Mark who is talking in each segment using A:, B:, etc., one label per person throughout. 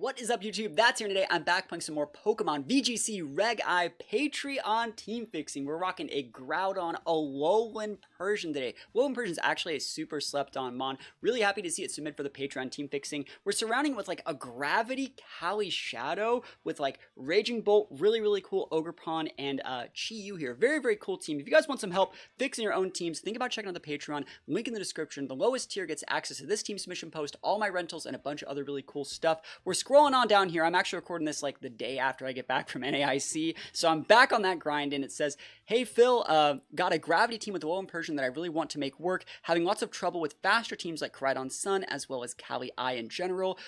A: What is up, YouTube? That's here today. I'm back playing some more Pokemon VGC Reg Patreon team fixing. We're rocking a Groudon Alolan Persian today. Alolan Persian is actually a super slept on mon. Really happy to see it submit for the Patreon team fixing. We're surrounding it with like a Gravity Cali Shadow with like Raging Bolt, really cool Ogerpon, and Chi-Yu here. Very cool team. If you guys want some help fixing your own teams, think about checking out the Patreon. Link in the description. The lowest tier gets access to this team submission post, all my rentals, and a bunch of other really cool stuff. We're scrolling on down here. I'm actually recording this like the day after I get back from NAIC, so I'm back on that grind, and it says, hey Phil, got a Gravity team with Alolan Persian that I really want to make work, having lots of trouble with faster teams like Groudon Sun as well as Cali I in general.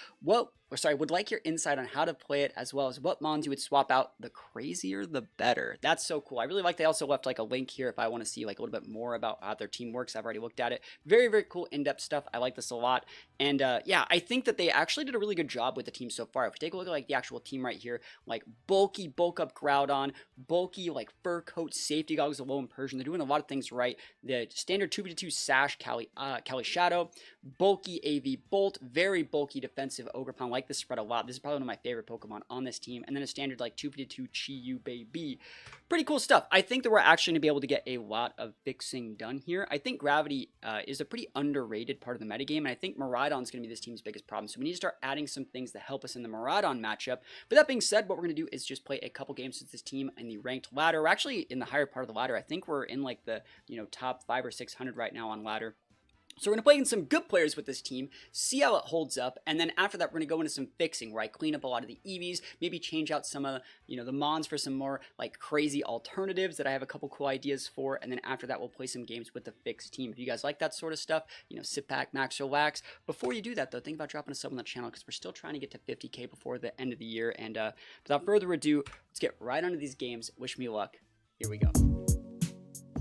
A: Would like your insight on how to play it, as well as what mons you would swap out. The crazier the better. That's so cool. I really like they also left like a link here if I want to see like a little bit more about how their team works. I've already looked at it. Very cool in-depth stuff. I like this a lot. And yeah, I think that they actually did a really good job with the team so far. If we take a look at like the actual team right here, like bulky bulk up Groudon, bulky like fur coat, safety goggles, Alolan Persian. They're doing a lot of things right. The standard 2v2 Sash Cali Shadow, bulky AV Bolt, very bulky defensive Ogerpon. Like this spread a lot. This is probably one of my favorite Pokemon on this team. And then a standard like 2v2 Chi-Yu baby. Pretty cool stuff. I think that we're actually going to be able to get a lot of fixing done here. I think Gravity is a pretty underrated part of the metagame, and I think Miraidon is going to be this team's biggest problem. So we need to start adding some things to help us in the Miraidon matchup. But that being said, what we're going to do is just play a couple games with this team in the ranked ladder. We're actually in the higher part of the ladder. I think we're in like the top 500 or 600 right now on ladder. So we're going to play in some good players with this team, see how it holds up, and then after that we're going to go into some fixing, where I clean up a lot of the EVs, maybe change out some of the mons for some more like crazy alternatives that I have a couple cool ideas for, and then after that we'll play some games with the fixed team. If you guys like that sort of stuff, sit back, max, relax. Before you do that though, think about dropping a sub on the channel, because we're still trying to get to 50k before the end of the year. And without further ado, let's get right onto these games. Wish me luck. Here we go.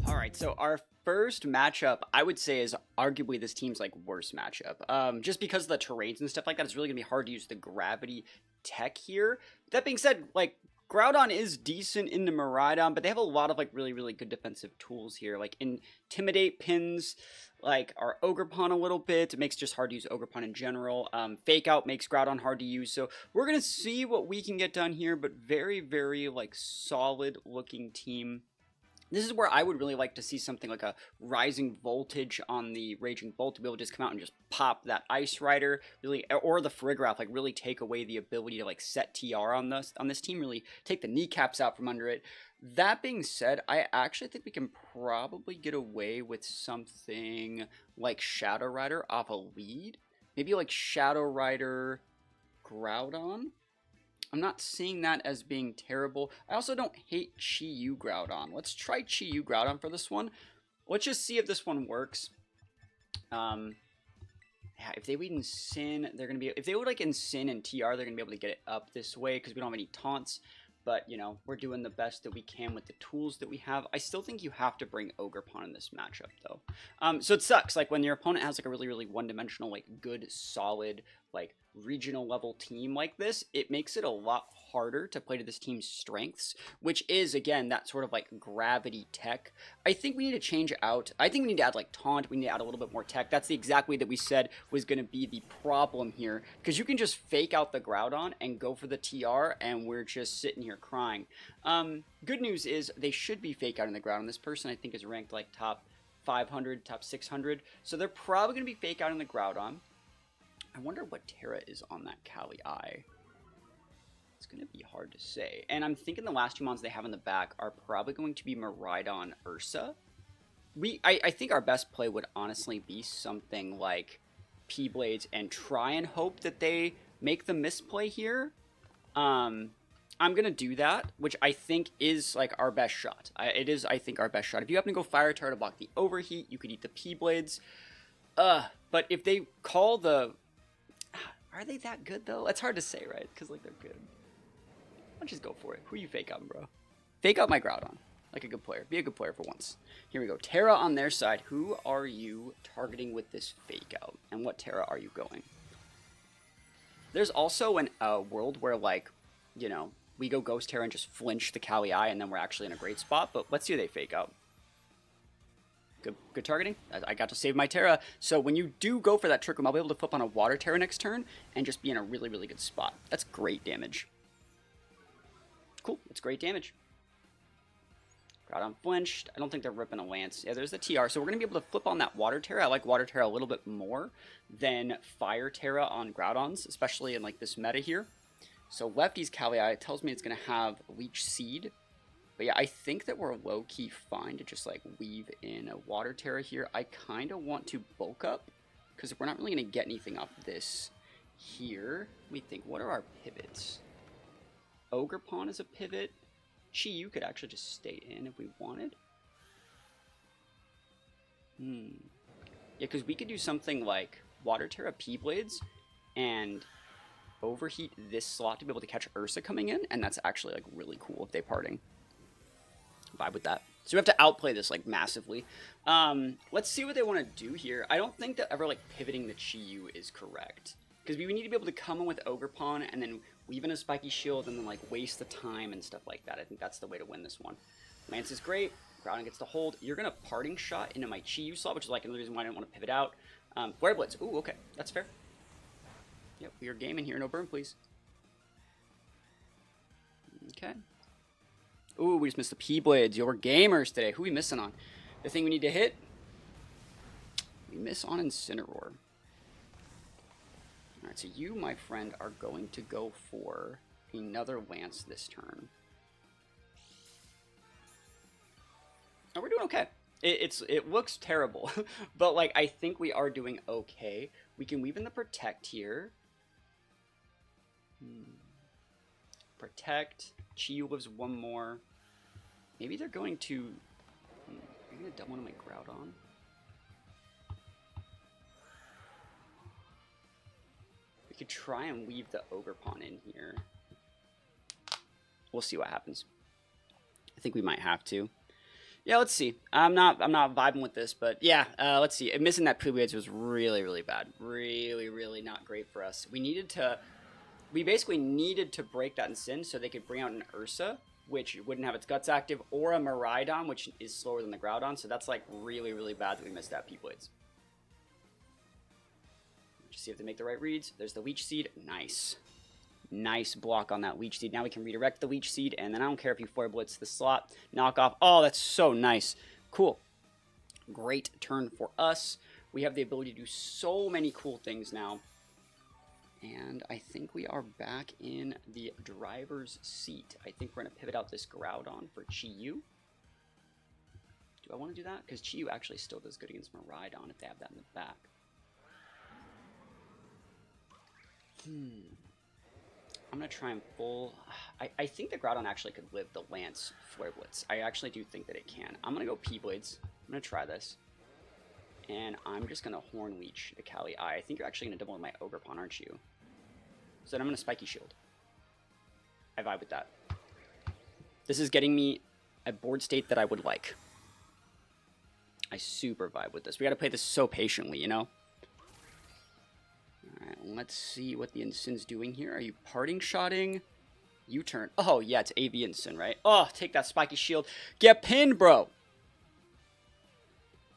A: Alright, so our first matchup, I would say, is arguably this team's like worst matchup. Just because of the terrains and stuff like that, it's really gonna be hard to use the Gravity tech here. That being said, like, Groudon is decent in the Miraidon, but they have a lot of like really good defensive tools here. Like Intimidate pins like our Ogerpon a little bit. It makes it just hard to use Ogerpon in general. Fake Out makes Groudon hard to use. So we're gonna see what we can get done here, but very like solid looking team. This is where I would really like to see something like a Rising Voltage on the Raging Bolt to be able to just come out and just pop that Ice Rider, really, or the Farigiraf, like really take away the ability to like set TR on this team, really take the kneecaps out from under it. That being said, I actually think we can probably get away with something like Shadow Rider off a lead. Maybe like Shadow Rider Groudon. I'm not seeing that as being terrible. I also don't hate Chi-Yu Groudon. Let's try Chi-Yu Groudon for this one. Let's just see if this one works. Yeah, if they would Incin, they're gonna be. If they would like Incin and TR, they're gonna be able to get it up this way because we don't have any taunts. But, we're doing the best that we can with the tools that we have. I still think you have to bring Ogerpon in this matchup, though. So it sucks. Like, when your opponent has, like, a really one-dimensional, like, good, solid, like, regional level team like this, it makes it a lot harder to play to this team's strengths, which is, again, that sort of, like, Gravity tech. I think we need to change out. I think we need to add, like, Taunt. We need to add a little bit more tech. That's the exact way that we said was going to be the problem here, because you can just fake out the Groudon and go for the TR, and we're just sitting here crying. Good news is they should be fake out in the Groudon. This person, I think, is ranked, like, top 500, top 600, so they're probably going to be fake out in the Groudon. I wonder what Tera is on that Cali I. It's going to be hard to say. And I'm thinking the last two mons they have in the back are probably going to be Miraidon Ursa. I think our best play would honestly be something like P-Blades and try and hope that they make the misplay here. I'm going to do that, which I think is like our best shot. It is, I think, our best shot. If you happen to go Fire Tera to block the overheat, you could eat the P-Blades. But if they call the... Are they that good, though? It's hard to say, right? Because, like, they're good. I'll just go for it. Who are you fake out, bro? Fake out my Groudon. Like a good player. Be a good player for once. Here we go. Tera on their side. Who are you targeting with this fake out? And what Tera are you going? There's also a world where, like, we go Ghost Tera and just flinch the Cali I, and then we're actually in a great spot. But let's see who they fake out. Good targeting. I got to save my Tera. So when you do go for that Trick Room, I'll be able to flip on a Water Tera next turn and just be in a really, really good spot. That's great damage. Cool. That's great damage. Groudon flinched. I don't think they're ripping a Lance. Yeah, there's the TR. So we're going to be able to flip on that Water Tera. I like Water Tera a little bit more than Fire Tera on Groudons, especially in like this meta here. So Lefty's Calii tells me it's going to have Leech Seed. But yeah, I think that we're low-key fine to just like weave in a Water Tera here. I kind of want to bulk up because we're not really going to get anything off this here. Let me think, what are our pivots? Ogerpon is a pivot. Chi-Yu could actually just stay in if we wanted. Yeah, because we could do something like Water Tera P-Blades and overheat this slot to be able to catch Ursa coming in, and that's actually like really cool if they parting. Vibe with that. So we have to outplay this like massively. Let's see what they want to do here. I don't think that ever like pivoting the Chi-Yu is correct, because we need to be able to come in with Ogerpon and then weave in a Spiky Shield and then like waste the time and stuff like that. I think that's the way to win this one. Lance is great. Groudon gets to hold. You're gonna parting shot into my Chi-Yu slot, which is like another reason why I didn't want to pivot out. Flare Blitz. Ooh, okay, that's fair. Yep, we are gaming here. No burn, please. Okay. Ooh, we just missed the P-Blades. Yo, we're gamers today. Who are we missing on? The thing we need to hit? We miss on Incineroar. Alright, so you, my friend, are going to go for another Lance this turn. Oh, we're doing okay. It looks terrible, but like I think we are doing okay. We can weave in the Protect here. Protect. Chi-Yu lives one more. Maybe they're going to... Are you going to dump one of my Groudon? We could try and weave the Ogerpon in here. We'll see what happens. I think we might have to. Yeah, let's see. I'm not vibing with this, but yeah, let's see. Missing that P-Blades was really, really bad. Really, really not great for us. We basically needed to break that Incin so they could bring out an Ursa, which wouldn't have its Guts active, or a Miraidon, which is slower than the Groudon. So that's like really, really bad that we missed that P-Blades. Just see if they make the right reads. There's the Leech Seed. Nice. Nice block on that Leech Seed. Now we can redirect the Leech Seed, and then I don't care if you Flare Blitz the slot. Knock off. Oh, that's so nice. Cool. Great turn for us. We have the ability to do so many cool things now. And I think we are back in the driver's seat. I think we're going to pivot out this Groudon for Chi-Yu. Do I want to do that? Because Chi-Yu actually still does good against Miraidon if they have that in the back. I'm going to try and full... I think the Groudon actually could live the Lance Flare Blitz. I actually do think that it can. I'm going to go P-Blades. I'm going to try this. And I'm just going to Horn Leech the Calii. I think you're actually going to double my Ogerpon, aren't you? So then I'm going to Spiky Shield. I vibe with that. This is getting me a board state that I would like. I super vibe with this. We got to play this so patiently, you know? Alright, let's see what the Incin's doing here. Are you parting shotting? U-turn. Oh, yeah, it's AV Incin, right? Oh, take that Spiky Shield. Get pinned, bro!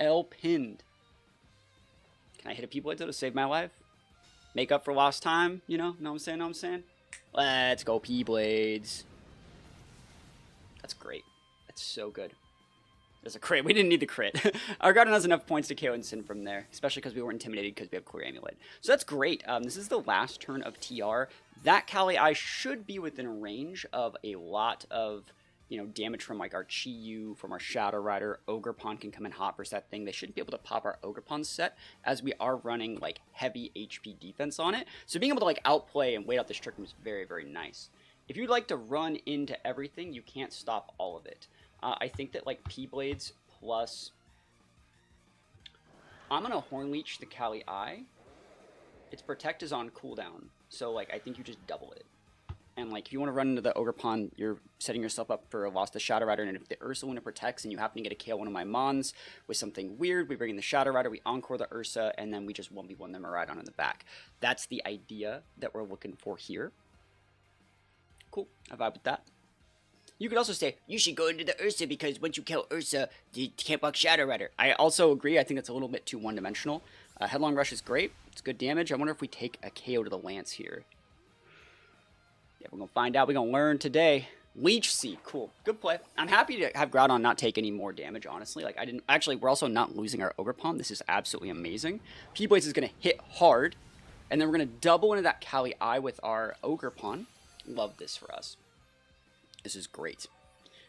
A: L pinned. Can I hit a P-Blade though to save my life? Make up for lost time, you know? Know what I'm saying? Know what I'm saying? Let's go P-Blades. That's great. That's so good. There's a crit. We didn't need the crit. Our Groudon has enough points to KO Incin from there, especially because we were intimidated because we have Clear Amulet. So that's great. This is the last turn of TR. That Calii should be within range of a lot of, you know, damage from like our Chi-Yu, from our Shadow Rider. Ogerpon can come in hot versus that thing. They shouldn't be able to pop our Ogerpon set as we are running like heavy HP defense on it. So being able to like outplay and wait out this trick room is very, very nice. If you'd like to run into everything, you can't stop all of it. I think that like P-Blades plus... I'm going to Horn Leech the Calii. Its Protect is on cooldown. So like I think you just double it. And like if you want to run into the Ogerpon, you're setting yourself up for a loss to Shadow Rider. And if the Ursa Luna protects and you happen to get a KO one of my Mons with something weird, we bring in the Shadow Rider, we Encore the Ursa, and then we just 1v1 the Miraidon in the back. That's the idea that we're looking for here. Cool. I vibe with that. You could also say, you should go into the Ursa because once you kill Ursa, you can't block Shadow Rider. I also agree. I think that's a little bit too one-dimensional. Headlong Rush is great. It's good damage. I wonder if we take a KO to the Lance here. Yeah, we're going to find out. We're going to learn today. Leech Seed. Cool. Good play. I'm happy to have Groudon not take any more damage, honestly. Like, I didn't... Actually, we're also not losing our Ogerpon. This is absolutely amazing. P-Blades is going to hit hard. And then we're going to double into that Kali-I with our Ogerpon. Love this for us. This is great.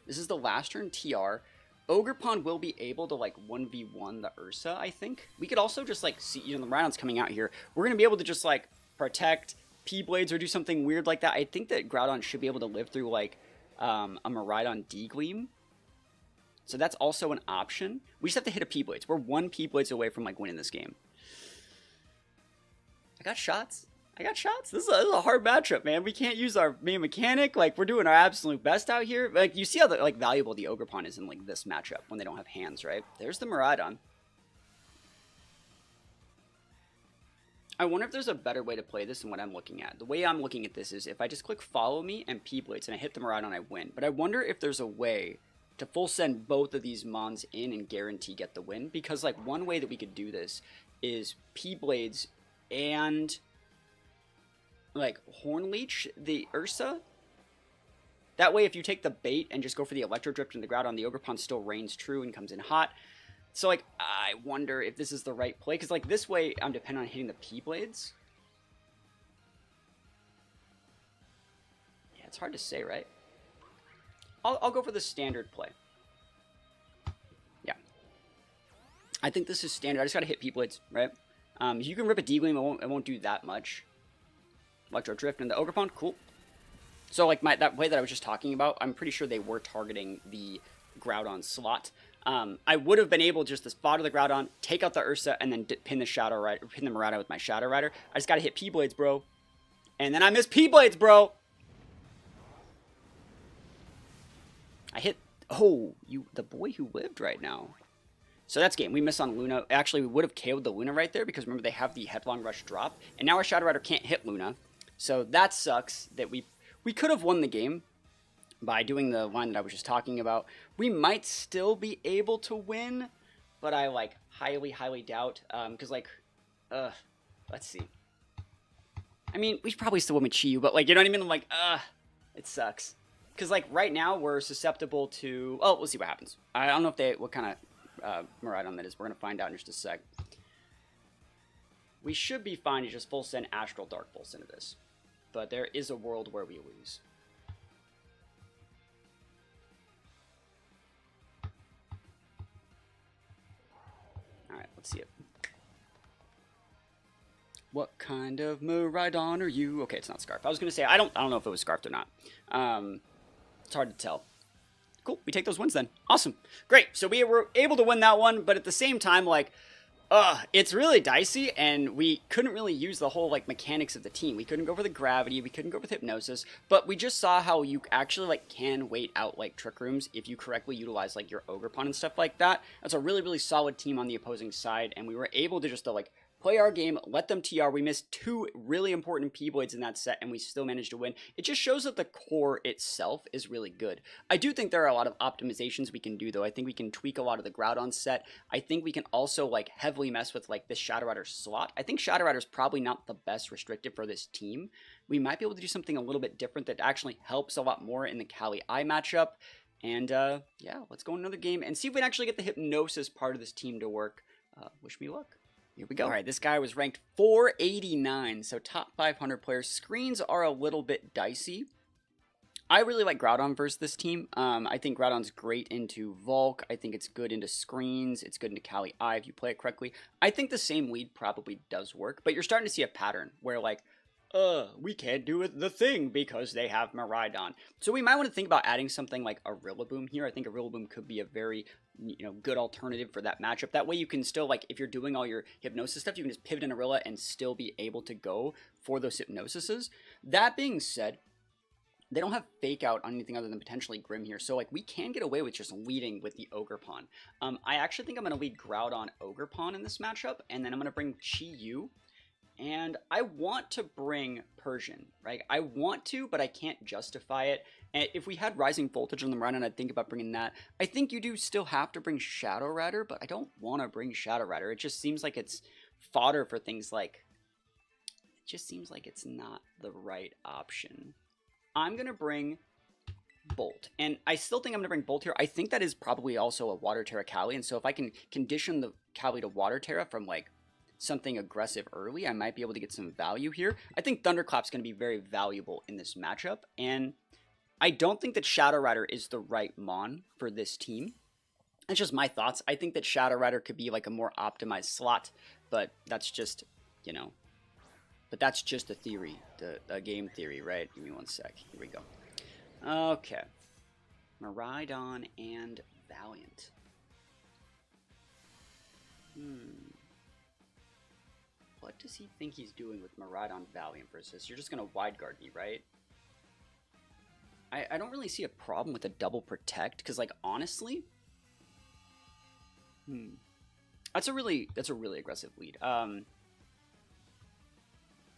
A: This is the last turn TR. Ogerpon will be able to, like, 1v1 the Ursa, I think. We could also just, like, see, you know, the Miraidon's coming out here. We're going to be able to just, like, protect P-Blades or do something weird like that. I think that Groudon should be able to live through, like, a Miraidon D-Gleam. So that's also an option. We just have to hit a P-Blades. We're 1 P-Blades away from, like, winning this game. I got shots. This is a hard matchup, man. We can't use our main mechanic. Like, we're doing our absolute best out here. Like, you see how like valuable the Ogerpon is in like this matchup when they don't have hands, right? There's the Miraidon. I wonder if there's a better way to play this than what I'm looking at. The way I'm looking at this is if I just click Follow Me and P-Blades and I hit the Miraidon, I win. But I wonder if there's a way to full send both of these Mons in and guarantee get the win. Because, like, one way that we could do this is P-Blades and... like, Horn Leech the Ursa. That way, if you take the bait and just go for the Electro Drift and the Groudon, the Ogerpon still reigns true and comes in hot. So, like, I wonder if this is the right play. Because, like, this way, I'm dependent on hitting the P-Blades. Yeah, it's hard to say, right? I'll go for the standard play. Yeah. I think this is standard. I just got to hit P-Blades, right? You can rip a D-Gleam. It won't do that much. Electro Drift and the Ogerpon, cool. So, like, that play that I was just talking about, I'm pretty sure they were targeting the Groudon slot. I would have been able just to spot the Groudon, take out the Ursa, and then pin the Miraidon with my Shadow Rider. I just gotta hit P-Blades, bro. And then I miss P-Blades, bro! I hit... Oh, the boy who lived right now. So that's game. We miss on Luna. Actually, we would have KO'd the Luna right there because remember they have the Headlong Rush drop. And now our Shadow Rider can't hit Luna. So that sucks that we could have won the game by doing the line that I was just talking about. We might still be able to win, but I, like, highly, highly doubt. Because, like, let's see. I mean, we probably still win with Chi-Yu, but, like, you know what I mean? I'm like, it sucks. Because, like, right now we're susceptible to... Oh, we'll see what happens. I don't know if what kind of Miraidon that is. We're going to find out in just a sec. We should be fine to just full send Astral Dark Pulse into this. But there is a world where we lose. Alright, let's see it. What kind of Miraidon are you? Okay, it's not Scarf. I was going to say, I don't know if it was Scarfed or not. It's hard to tell. Cool, we take those wins then. Awesome. Great, so we were able to win that one, but at the same time, like, it's really dicey, and we couldn't really use the whole, like, mechanics of the team. We couldn't go for the Gravity, we couldn't go with Hypnosis, but we just saw how you actually, like, can wait out, like, Trick Rooms if you correctly utilize, like, your Ogerpon and stuff like that. That's a really, really solid team on the opposing side, and we were able to just, like, play our game, let them TR. We missed 2 really important P-Blades in that set, and we still managed to win. It just shows that the core itself is really good. I do think there are a lot of optimizations we can do, though. I think we can tweak a lot of the Groudon set. I think we can also, like, heavily mess with, like, this Shadow Rider slot. I think Shadow Rider is probably not the best restrictive for this team. We might be able to do something a little bit different that actually helps a lot more in the Kali-I matchup. And, yeah, let's go another game and see if we can actually get the Hypnosis part of this team to work. Wish me luck. Here we go. All right, this guy was ranked 489, so top 500 players. Screens are a little bit dicey. I really like Groudon versus this team. I think Groudon's great into Volk. I think it's good into screens. It's good into Kali-I if you play it correctly. I think the same lead probably does work, but you're starting to see a pattern where, like, we can't do the thing because they have Miraidon. So we might want to think about adding something like a Rillaboom here. I think a Rillaboom could be a very, good alternative for that matchup. That way you can still, like, if you're doing all your Hypnosis stuff, you can just pivot in a Rilla and still be able to go for those Hypnosises. That being said, they don't have Fake Out on anything other than potentially Grim here. So, like, we can get away with just leading with the Ogerpon. I actually think I'm going to lead Groudon Ogerpon in this matchup, and then I'm going to bring Chi-Yu And I want to bring Persian, right? I want to, but I can't justify it. And if we had Rising Voltage on the Miraidon, I'd think about bringing that. I think you do still have to bring Shadow Rider, but I don't want to bring Shadow Rider. It just seems like it's fodder for things like... It just seems like it's not the right option. I'm going to bring Bolt. And I still think I'm going to bring Bolt here. I think that is probably also a Water Tera Cali. And so if I can condition the Cali to Water Tera from like something aggressive early, I might be able to get some value here. I think Thunderclap's going to be very valuable in this matchup. And I don't think that Shadow Rider is the right Mon for this team. That's just my thoughts. I think that Shadow Rider could be like a more optimized slot. But that's just, you know... But that's just a theory, a game theory, right? Give me one sec. Here we go. Okay. Miraidon and Valiant. What does he think he's doing with Miraidon Valiant versus? You're just going to wide guard me, right? I don't really see a problem with a double protect, because, like, honestly... That's a really aggressive lead.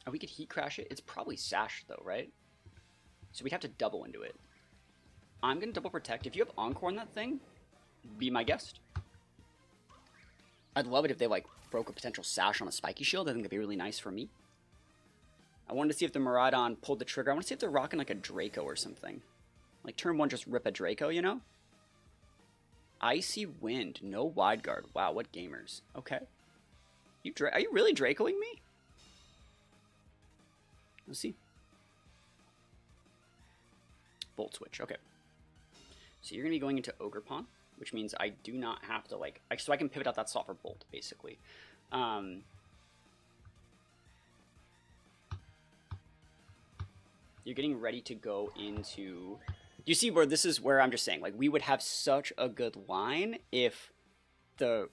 A: We could Heat Crash it. It's probably Sash, though, right? So we'd have to double into it. I'm going to double protect. If you have Encore on that thing, be my guest. I'd love it if they, like, broke a potential Sash on a Spiky Shield. I think that'd be really nice for me. I wanted to see if the Miraidon pulled the trigger. I want to see if they're rocking, like, a Draco or something. Like, turn 1, just rip a Draco, you know? Icy Wind. No Wide Guard. Wow, what gamers. Okay. Are you really Dracoing me? Let's see. Bolt Switch. Okay. So you're going to be going into Ogerpon, which means I do not have to, like... So I can pivot out that slot for Bolt, basically. You're getting ready to go into... You see where this is where I'm just saying, like, we would have such a good line if the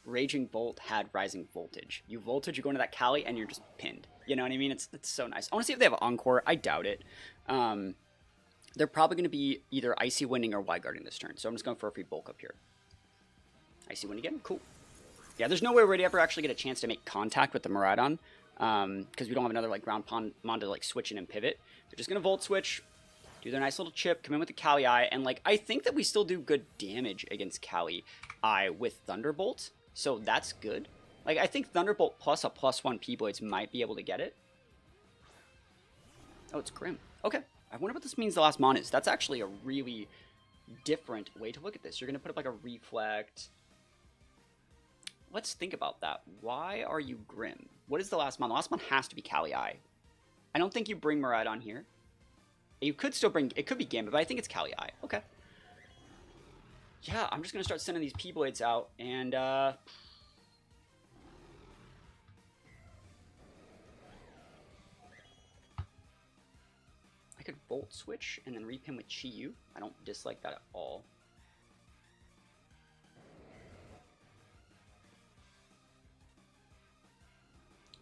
A: Raging Bolt had Rising Voltage. You Voltage, you go into that Cali, and you're just pinned. You know what I mean? It's so nice. I want to see if they have Encore. I doubt it. They're probably going to be either Icy Winding or Wide Guarding this turn. So I'm just going for a free bulk up here. Icy Wind again? Cool. Yeah, there's no way we'd ever actually get a chance to make contact with the Miraidon. Because we don't have another like ground mon to like switch in and pivot. They're just going to Volt Switch. Do their nice little chip. Come in with the Cali Eye. And like I think that we still do good damage against Cali Eye with Thunderbolt. So that's good. Like, I think Thunderbolt plus a +1 P-Blades might be able to get it. Oh, it's Grim. Okay. I wonder what this means the last Mon is. That's actually a really different way to look at this. You're going to put up, like, a Reflect. Let's think about that. Why are you Grim? What is the last Mon? The last Mon has to be Cali Eye. I don't think you bring Miraidon here. You could still bring... It could be Gambit, but I think it's Cali Eye. Okay. Yeah, I'm just going to start sending these P-Blades out, and, I could Volt Switch and then repin with Chi-Yu. I don't dislike that at all.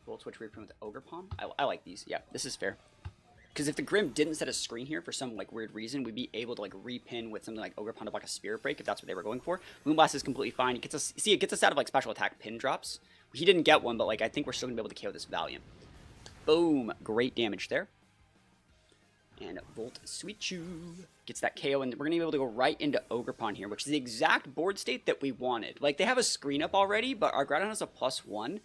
A: Volt Switch, repin with Ogerpon. I like these. Yeah, this is fair. Because if the Grim didn't set a screen here for some like weird reason, we'd be able to like repin with something like Ogerpon to block a Spirit Break if that's what they were going for. Moonblast is completely fine. It gets us, see, it gets us out of like special attack pin drops. He didn't get one, but like I think we're still gonna be able to KO this Valiant. Boom, great damage there. And Volt Switch gets that KO, and we're gonna be able to go right into Ogerpon here, which is the exact board state that we wanted. Like they have a screen up already, but our Groudon has a +1.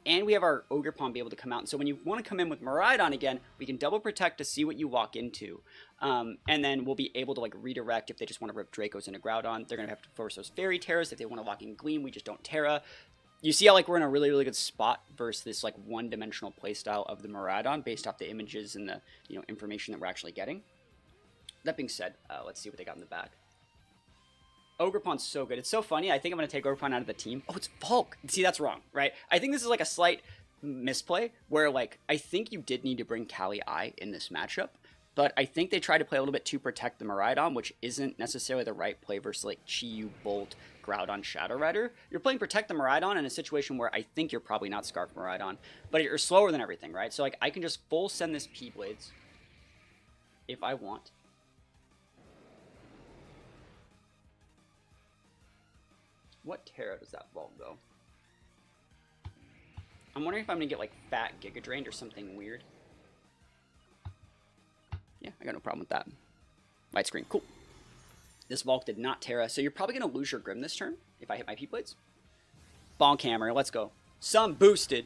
A: And we have our Ogerpon be able to come out. And so when you want to come in with Miraidon again, we can double protect to see what you walk into. And then we'll be able to like redirect if they just want to rip Dracos into Groudon. They're going to have to force those Fairy Teras. If they want to lock in Gleam, we just don't Tera. You see how like we're in a really, really good spot versus this like one-dimensional playstyle of the Miraidon based off the images and the information that we're actually getting. That being said, let's see what they got in the bag. Ogerpon's so good. It's so funny. I think I'm going to take Ogerpon out of the team. Oh, it's Volk. See, that's wrong, right? I think this is like a slight misplay where, like, I think you did need to bring Cali Eye in this matchup, but I think they tried to play a little bit to protect the Miraidon, which isn't necessarily the right play versus, like, Chi-Yu, Bolt, Groudon, Shadow Rider. You're playing Protect the Miraidon in a situation where I think you're probably not Scarf Miraidon, but you're slower than everything, right? So, like, I can just full send this P-Blades if I want. What Tera does that vault go? I'm wondering if I'm going to get, like, Fat Giga Drained or something weird. Yeah, I got no problem with that. Light screen, cool. This Volk did not Tera, so you're probably going to lose your Grim this turn if I hit my P-Blades. Bonk Hammer, let's go. Some boosted.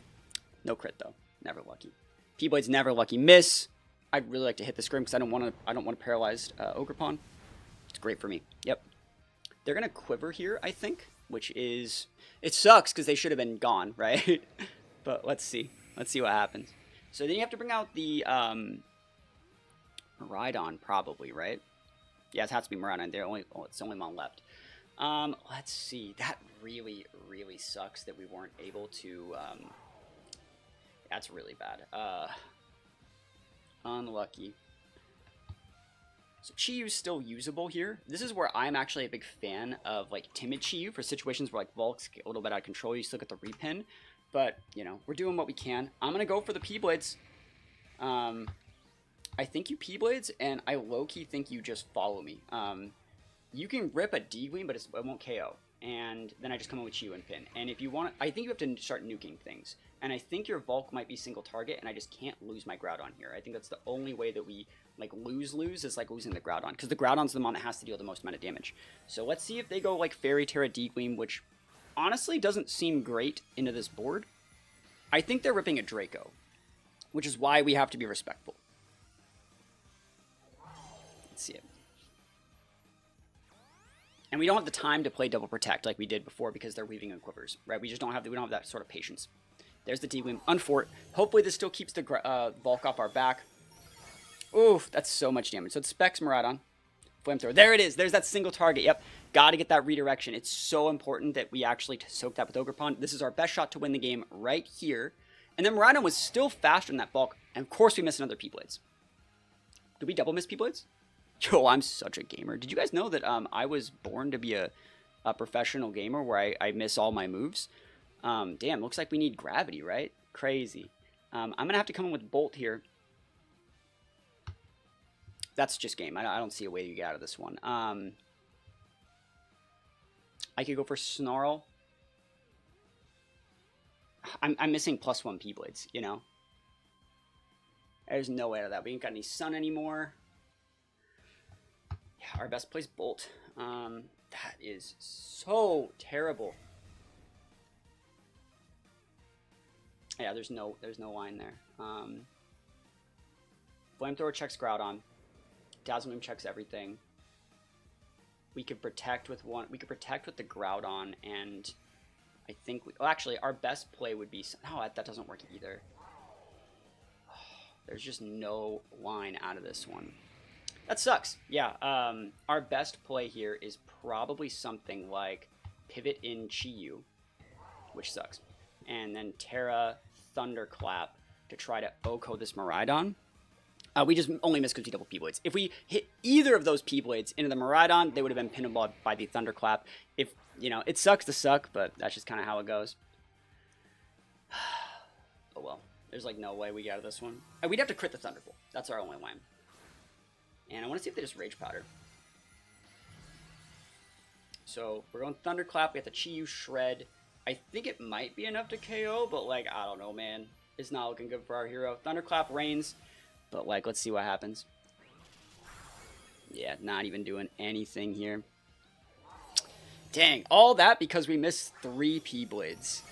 A: No crit, though. Never lucky. P-Blades never lucky. Miss. I'd really like to hit this Grim because I don't want a paralyzed Ogerpon. It's great for me. Yep. They're going to Quiver here, I think, which is... It sucks because they should have been gone, right? But let's see. Let's see what happens. So then you have to bring out the Miraidon, probably, right? Yeah, it has to be Miraidon. It's the only mon left. Let's see. That really, really sucks that we weren't able to... that's really bad. Unlucky. So Chi-Yu's still usable here. This is where I'm actually a big fan of, like, Timid Chi-Yu for situations where, like, Volks get a little bit out of control. You still get the repin. But, you know, we're doing what we can. I'm going to go for the P-Blades. I think you P-Blades, and I low-key think you just follow me. You can rip a D-Gleam, but it won't KO. And then I just come in with Chi-Yu and pin. And if you want, I think you have to start nuking things. And I think your Volk might be single target, and I just can't lose my Groudon here. I think that's the only way that we, like, lose is, like, losing the Groudon. Because the Groudon's the mon that has to deal the most amount of damage. So let's see if they go, like, Fairy Tera D-Gleam, which honestly doesn't seem great into this board. I think they're ripping a Draco, which is why we have to be respectful. Let's see it. And we don't have the time to play Double Protect like we did before because they're weaving in Quivers, right? We don't have that sort of patience. There's the D-Gleam. Unfort. Hopefully this still keeps the Volk off our back. Oof, that's so much damage. So it specs Miraidon. Flamethrower. There it is. There's that single target. Yep. Got to get that redirection. It's so important that we actually soak that with Ogerpon. This is our best shot to win the game right here. And then Miraidon was still faster than that Volk. And of course we missed another P-Blades. Did we double miss P-Blades? Yo, I'm such a gamer. Did you guys know that I was born to be a professional gamer where I miss all my moves? Damn, looks like we need gravity, right? Crazy. I'm going to have to come in with Bolt here. That's just game. I don't see a way to get out of this one. I could go for Snarl. I'm missing +1 P-Blades, you know? There's no way out of that. We ain't got any Sun anymore. Yeah, our best play's Bolt. That is so terrible. Yeah, there's no line there. Flamethrower checks Groudon. Dazzling checks everything. We could protect with one. We could protect with the Groudon, and I think well, actually, our best play would be. No, that doesn't work either. There's just no line out of this one. That sucks. Yeah. Our best play here is probably something like Pivot in Chi-Yu, which sucks, and then Tera Thunderclap to try to OHKO this Miraidon. We just only missed because we double P-Blades. If we hit either of those P-Blades into the Miraidon, they would have been pinnable by the Thunderclap. If, you know, it sucks to suck, but that's just kind of how it goes. Oh well. There's like no way we get out of this one. We'd have to crit the Thunderbolt. That's our only line. And I want to see if they just Rage Powder. So we're going Thunderclap. We have the Chi-Yu Shred. I think it might be enough to KO, but like, I don't know, man. It's not looking good for our hero. Thunderclap Rains. But, like, let's see what happens. Yeah, not even doing anything here. Dang, all that because we missed 3 P-Blades.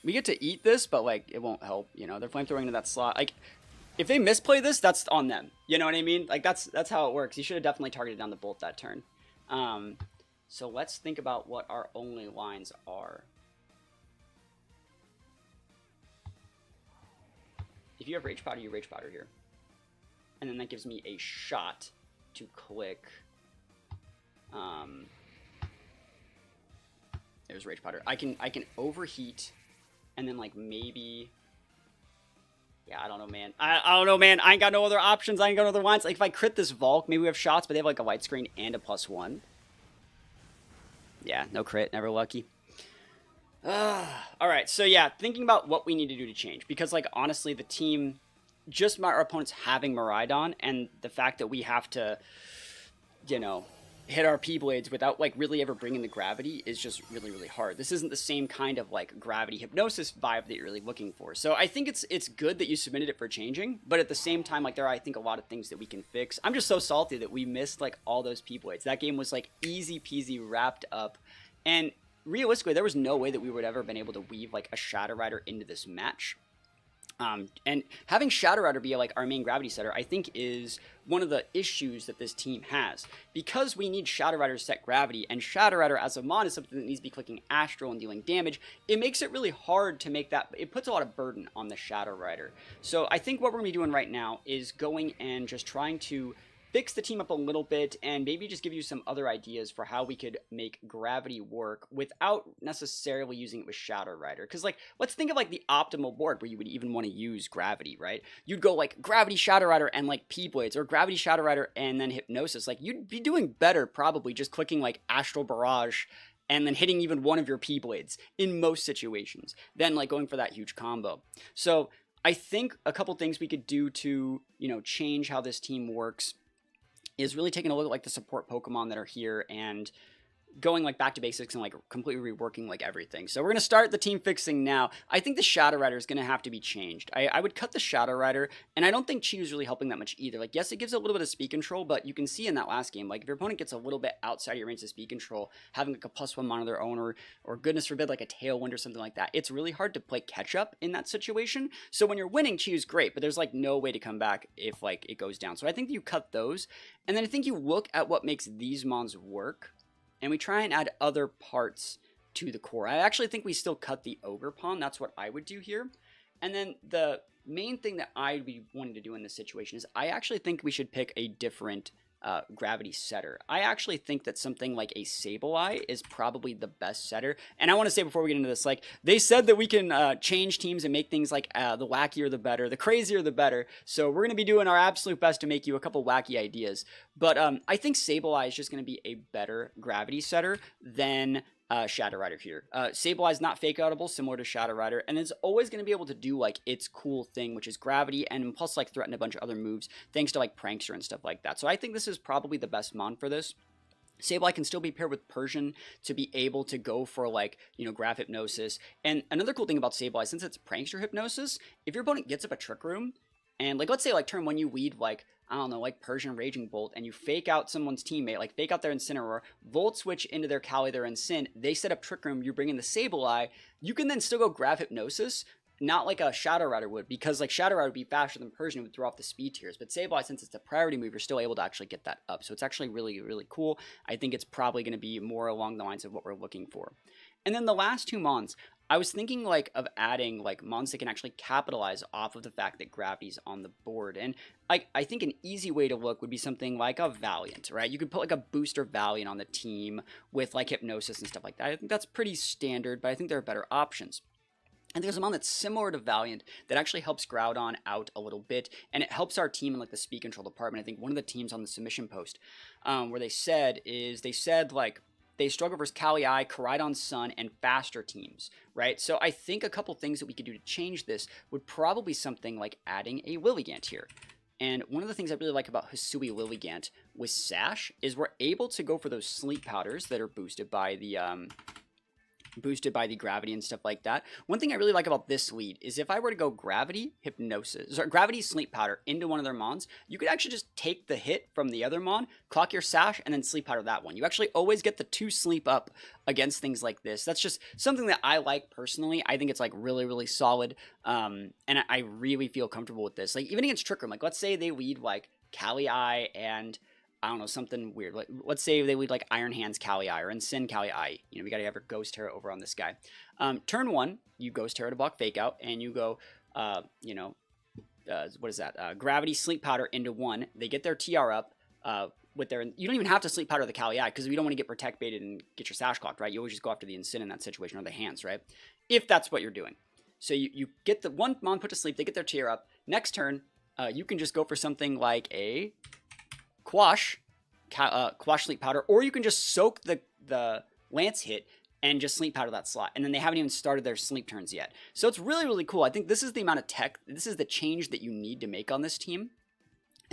A: We get to eat this, but, like, it won't help, you know? They're flamethrowing into that slot. Like, if they misplay this, that's on them. You know what I mean? Like, that's how it works. You should have definitely targeted down the Bolt that turn. So let's think about what our only lines are. If you have Rage Powder, you Rage Powder here. And then that gives me a shot to click. There's Rage Powder. I can overheat, and then like maybe. Yeah, I don't know, man. I don't know, man. I ain't got no other options. I ain't got no other lines. Like if I crit this Volk, maybe we have shots, but they have like a light screen and a +1. Yeah, no crit, never lucky. All right, so yeah, thinking about what we need to do to change because like honestly, the team. Just our opponents having Miraidon and the fact that we have to, you know, hit our P-Blades without like really ever bringing the gravity is just really, really hard. This isn't the same kind of like gravity hypnosis vibe that you're really looking for. So I think it's good that you submitted it for changing, but at the same time, like there are, I think, a lot of things that we can fix. I'm just so salty that we missed like all those P-Blades. That game was like easy peasy wrapped up, and realistically there was no way that we would ever been able to weave like a Shadow Rider into this match. And having Shadow Rider be like our main gravity setter, I think is one of the issues that this team has. Because we need Shadow Rider to set gravity, and Shadow Rider as a mon is something that needs to be clicking Astral and dealing damage, it makes it really hard to make that, it puts a lot of burden on the Shadow Rider. So I think what we're going to be doing right now is going and just trying to fix the team up a little bit and maybe just give you some other ideas for how we could make gravity work without necessarily using it with Shadow Rider. Because like, let's think of like the optimal board where you would even want to use gravity, right? You'd go like gravity Shadow Rider and like P-Blades, or gravity Shadow Rider and then Hypnosis. Like you'd be doing better probably just clicking like Astral Barrage and then hitting even one of your P-Blades in most situations, than like going for that huge combo. So I think a couple things we could do to, you know, change how this team works is really taking a look at like the support Pokemon that are here and going like back to basics and like completely reworking like everything. So we're going to start the team fixing now. I think the Shadow Rider is going to have to be changed. I would cut the Shadow Rider, and I don't think Chi is really helping that much either. Like, yes, it gives a little bit of speed control, but you can see in that last game, like if your opponent gets a little bit outside your range of speed control, having like a +1 mon of their own, or goodness forbid like a Tailwind or something like that, it's really hard to play catch up in that situation. So when you're winning, Chi is great, but there's like no way to come back if like it goes down. So I think you cut those, and then I think you look at what makes these mons work, and we try and add other parts to the core. I actually think we still cut the Ogre Pawn. That's what I would do here. And then the main thing that I'd be wanting to do in this situation is I actually think we should pick a different gravity setter. I actually think that something like a Sableye is probably the best setter. And I want to say before we get into this, like they said that we can change teams and make things like the wackier the better, the crazier the better. So we're going to be doing our absolute best to make you a couple wacky ideas. But I think Sableye is just going to be a better gravity setter than Shadow Rider here. Sableye is not fake outable, similar to Shadow Rider, and it's always going to be able to do like its cool thing, which is gravity, and plus like threaten a bunch of other moves thanks to like Prankster and stuff like that. So I think this is probably the best mon for this. Sableye can still be paired with Persian to be able to go for like, you know, Graph Hypnosis. And another cool thing about Sableye, since it's Prankster Hypnosis, if your opponent gets up a Trick Room, and like let's say like turn 1 you lead like, I don't know, like Persian Raging Bolt, and you fake out someone's teammate, like fake out their Incineroar, Volt Switch into their Cali, their Incin, they set up Trick Room, you bring in the Sableye, you can then still go Graph Hypnosis, not like a Shadow Rider would, because like Shadow Rider would be faster than Persian, it would throw off the speed tiers, but Sableye, since it's a priority move, you're still able to actually get that up, so it's actually really, really cool. I think it's probably going to be more along the lines of what we're looking for. And then the last two mons, I was thinking like of adding like mons that can actually capitalize off of the fact that gravity's on the board. And I think an easy way to look would be something like a Valiant, right? You could put like a booster Valiant on the team with like Hypnosis and stuff like that. I think that's pretty standard, but I think there are better options. And there's a mon that's similar to Valiant that actually helps Groudon out a little bit, and it helps our team in like the speed control department. I think one of the teams on the submission post where they said like they struggle versus Kali-I, Koraidon Sun, and faster teams, right? So I think a couple things that we could do to change this would probably be something like adding a Lilligant here. And one of the things I really like about Hisui Lilligant with Sash is we're able to go for those sleep powders that are boosted by the gravity and stuff like that. One thing I really like about this lead is if I were to go gravity hypnosis or gravity sleep powder into one of their mons, you could actually just take the hit from the other mon, clock your Sash, and then sleep powder that one. You actually always get the 2 sleep up against things like this. That's just something that I like personally. I think it's like really, really solid. And I really feel comfortable with this. Like even against Trick Room, like let's say they lead like Kali-I and I don't know, something weird. Like, let's say they lead like Iron Hands Kali-I or Incin Kali-I. You know, we got to have our Ghost Tera over on this guy. Turn 1, you Ghost Tera to block Fake Out, and you go, what is that? Gravity Sleep Powder into 1. They get their TR up with their. You don't even have to Sleep Powder the Kali-I because we don't want to get Protect Baited and get your Sash clocked, right? You always just go after the Incin in that situation or the hands, right? If that's what you're doing. So you get the one mon put to sleep, they get their TR up. Next turn, you can just go for something like a Quash Sleep Powder, or you can just soak the Lance hit and just Sleep Powder that slot, and then they haven't even started their sleep turns yet. So it's really, really cool. I think this is the amount of tech, this is the change that you need to make on this team.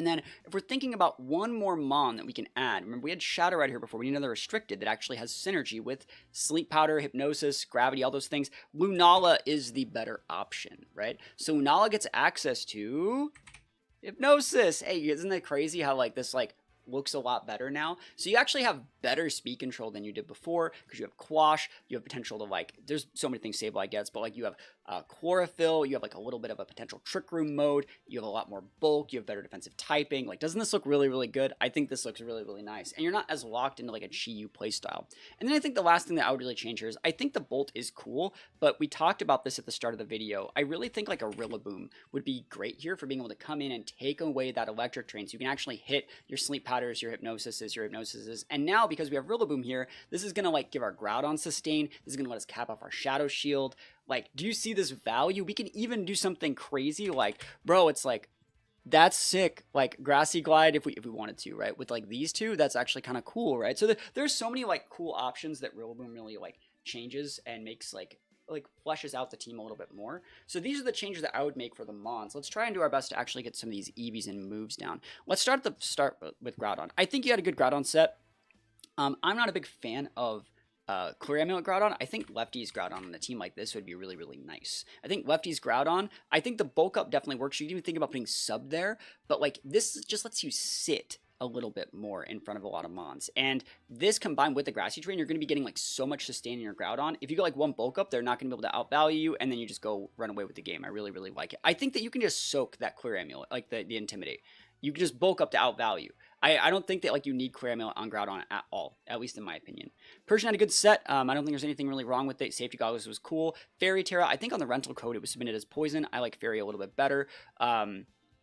A: And then if we're thinking about one more Mon that we can add, remember we had Shadow right here before, we need another restricted that actually has synergy with Sleep Powder, Hypnosis, Gravity, all those things. Lunala is the better option, right? So Lunala gets access to Hypnosis. Hey, isn't that crazy how like this like looks a lot better now? So you actually have better speed control than you did before because you have Quash, you have potential to like, there's so many things Sableye gets, but like you have Chlorophyll, you have like a little bit of a potential Trick Room mode, you have a lot more bulk, you have better defensive typing. Like, doesn't this look really, really good? I think this looks really, really nice. And you're not as locked into like a Chi-Yu playstyle. And then I think the last thing that I would really change here is I think the Bolt is cool, but we talked about this at the start of the video. I really think like a Rillaboom would be great here for being able to come in and take away that electric train so you can actually hit your Sleep Powders, your Hypnosises, and now because we have Rillaboom here, this is gonna like give our Groudon sustain, this is gonna let us cap off our Shadow Shield. Like, do you see this value? We can even do something crazy like, bro, it's like, that's sick. Like Grassy Glide if we wanted to, right? With like these two, that's actually kind of cool, right? So there's so many like cool options that Rillaboom really like changes and makes like fleshes out the team a little bit more. So these are the changes that I would make for the Mons. Let's try and do our best to actually get some of these EVs and moves down. Let's start with Groudon. I think you had a good Groudon set. I'm not a big fan of Clear Amulet Groudon. I think Lefty's Groudon on a team like this would be really, really nice. I think Lefty's Groudon, I think the bulk up definitely works. You can even think about putting sub there, but like this just lets you sit a little bit more in front of a lot of Mons. And this combined with the Grassy Train, you're going to be getting like so much sustain in your Groudon. If you go like one bulk up, they're not going to be able to outvalue you, and then you just go run away with the game. I really, really like it. I think that you can just soak that Clear Amulet, like the Intimidate. You can just bulk up to outvalue. I don't think that like you need Clear Amulet on Groudon at all, at least in my opinion. Persian had a good set. I don't think there's anything really wrong with it. Safety Goggles was cool. Fairy Tera, I think on the rental code it was submitted as Poison. I like Fairy a little bit better.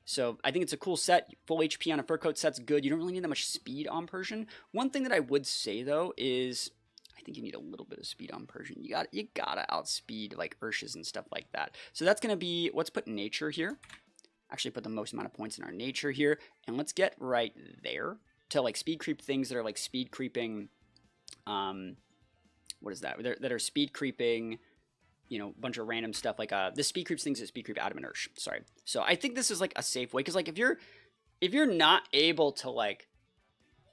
A: So I think it's a cool set. Full HP on a fur coat set's good. You don't really need that much speed on Persian. One thing that I would say though is I think you need a little bit of speed on Persian. You gotta outspeed like Urshas and stuff like that. So that's gonna be, let's put Nature here. Actually put the most amount of points in our Nature here, and let's get right there to like speed creep things that are like speed creeping, what is that? That are speed creeping, you know, a bunch of random stuff like the speed creeps things that speed creep Adamant Ursh. Sorry. So I think this is like a safe way because like if you're not able to like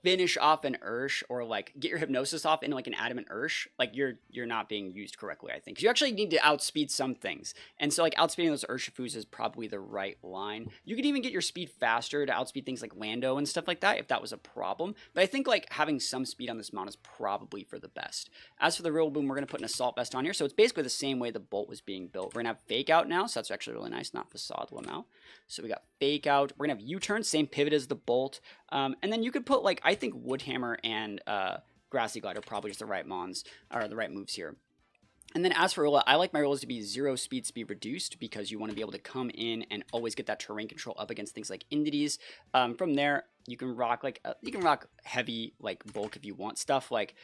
A: finish off an Ursh or like get your Hypnosis off into like an Adamant Ursh, like you're not being used correctly, I think. 'Cause you actually need to outspeed some things. And so like outspeeding those Urshifus is probably the right line. You could even get your speed faster to outspeed things like Lando and stuff like that if that was a problem. But I think like having some speed on this mount is probably for the best. As for the Rillaboom, we're going to put an Assault Vest on here. So it's basically the same way the Bolt was being built. We're going to have Fake Out now, so that's actually really nice, not Facade Lamau. So we got Fake Out. We're going to have U-Turn, same pivot as the Bolt. And then you could put like, I think Woodhammer and Grassy Glide are probably just the right Mons, or the right moves here. And then as for Rilla, I like my Rillas to be 0 speed reduced because you want to be able to come in and always get that terrain control up against things like Indides. From there, you can rock like heavy like bulk if you want. Stuff like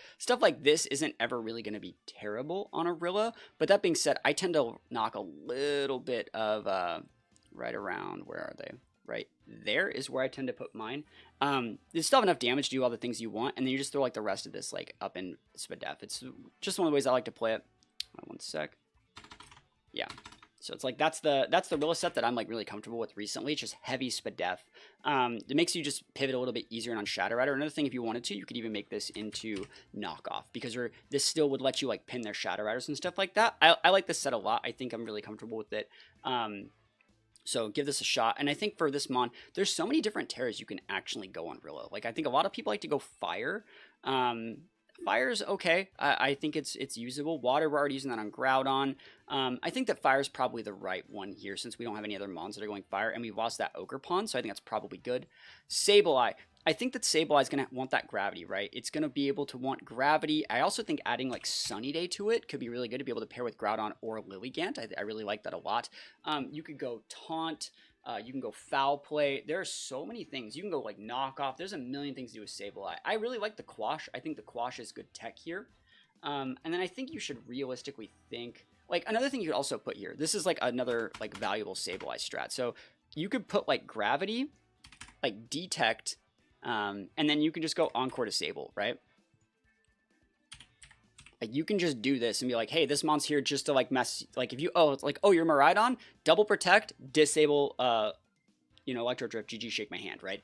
A: this isn't ever really going to be terrible on a Rilla. But that being said, I tend to knock a little bit of right around, where are they? Right there is where I tend to put mine. There's still enough damage to do all the things you want, and then you just throw like the rest of this like up in Spadef. It's just one of the ways I like to play it. One sec. Yeah. So it's like that's the Rilla set that I'm like really comfortable with recently. It's just heavy Spadef. It makes you just pivot a little bit easier on Shadow Rider. Another thing, if you wanted to, you could even make this into knockoff because this still would let you like pin their Shadow Riders and stuff like that. I like this set a lot. I think I'm really comfortable with it. So give this a shot. And I think for this Mon, there's so many different Teras you can actually go on Rilla. Like I think a lot of people like to go Fire. Fire's okay. I think it's usable. Water, we're already using that on Groudon. I think that Fire's probably the right one here since we don't have any other Mons that are going Fire, and we've lost that Ogerpon, so I think that's probably good. Sableye. I think that Sableye is going to want that Gravity, right? It's going to be able to want Gravity. I also think adding like Sunny Day to it could be really good to be able to pair with Groudon or Lilligant. I really like that a lot. You could go Taunt. You can go Foul Play. There are so many things. You can go like Knockoff. There's a million things to do with Sableye. I really like the Quash. I think the Quash is good tech here. And then I think you should realistically think... Like, another thing you could also put here. This is like another like valuable Sableye strat. So you could put like Gravity, like Detect, and then you can just go Encore Disable, right? Like, you can just do this and be like, hey, this Mon's here just to, like, mess... Like, if you... Oh, it's like, oh, you're Miraidon? Double Protect, Disable, you know, Electro Drift, GG, shake my hand, right?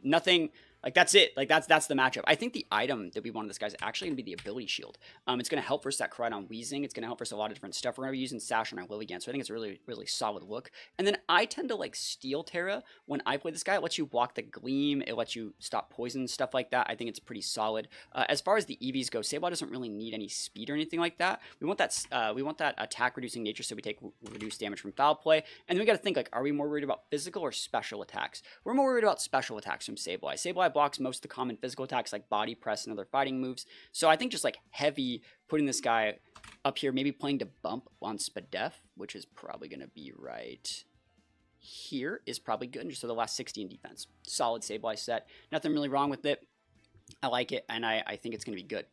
A: Nothing, like, that's it. Like, that's the matchup. I think the item that we want in this guy is actually going to be the ability shield. It's going to help versus that Groudon Weezing. It's going to help versus a lot of different stuff. We're going to be using Sash on our Lilligant, so I think it's a really, really solid look. And then I tend to like steal Tera when I play this guy. It lets you block the Gleam. It lets you stop poison, stuff like that. I think it's pretty solid. As far as the EVs go, Sableye doesn't really need any speed or anything like that. We want that attack reducing nature, so we take reduced damage from foul play. And then we got to think, like, are we more worried about physical or special attacks? We're more worried about special attacks from Sableye. Sableye blocks most of the common physical attacks like body press and other fighting moves. So I think just like heavy, putting this guy up here, maybe playing to bump on Spadef, which is probably going to be right here, is probably good. And just so the last 60 in defense. Solid Sableye set. Nothing really wrong with it. I like it, and I think it's going to be good.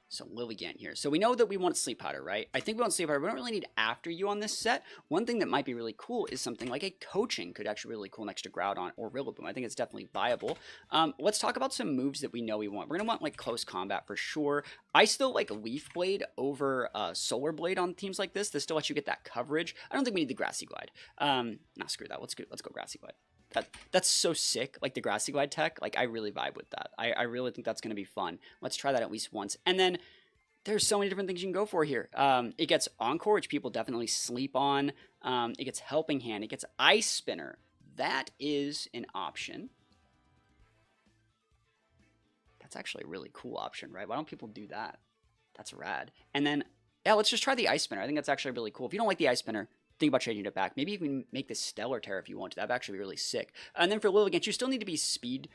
A: So Lilligant here. So we know that we want Sleep Powder, right? I think we want Sleep Powder. We don't really need After You on this set. One thing that might be really cool is something like a Coaching could actually be really cool next to Groudon or Rillaboom. I think it's definitely viable. Let's talk about some moves that we know we want. We're going to want like Close Combat for sure. I still like Leaf Blade over Solar Blade on teams like this. This still lets you get that coverage. I don't think we need the Grassy Glide. Nah, screw that. Let's go Grassy Glide. That's so sick, like the Grassy Glide tech. Like, I really vibe with that. I really think that's going to be fun. Let's try that at least once. And then there's so many different things you can go for here. It gets Encore, which people definitely sleep on. It gets Helping Hand. It gets Ice Spinner. That is an option. That's actually a really cool option, right? Why don't people do that? That's rad. And then, yeah, let's just try the Ice Spinner. I think that's actually really cool. If you don't like the Ice Spinner, think about changing it back. Maybe you can make this Stellar Tera if you want to. That'd actually be really sick. And then for Lilligant, you still need to be speed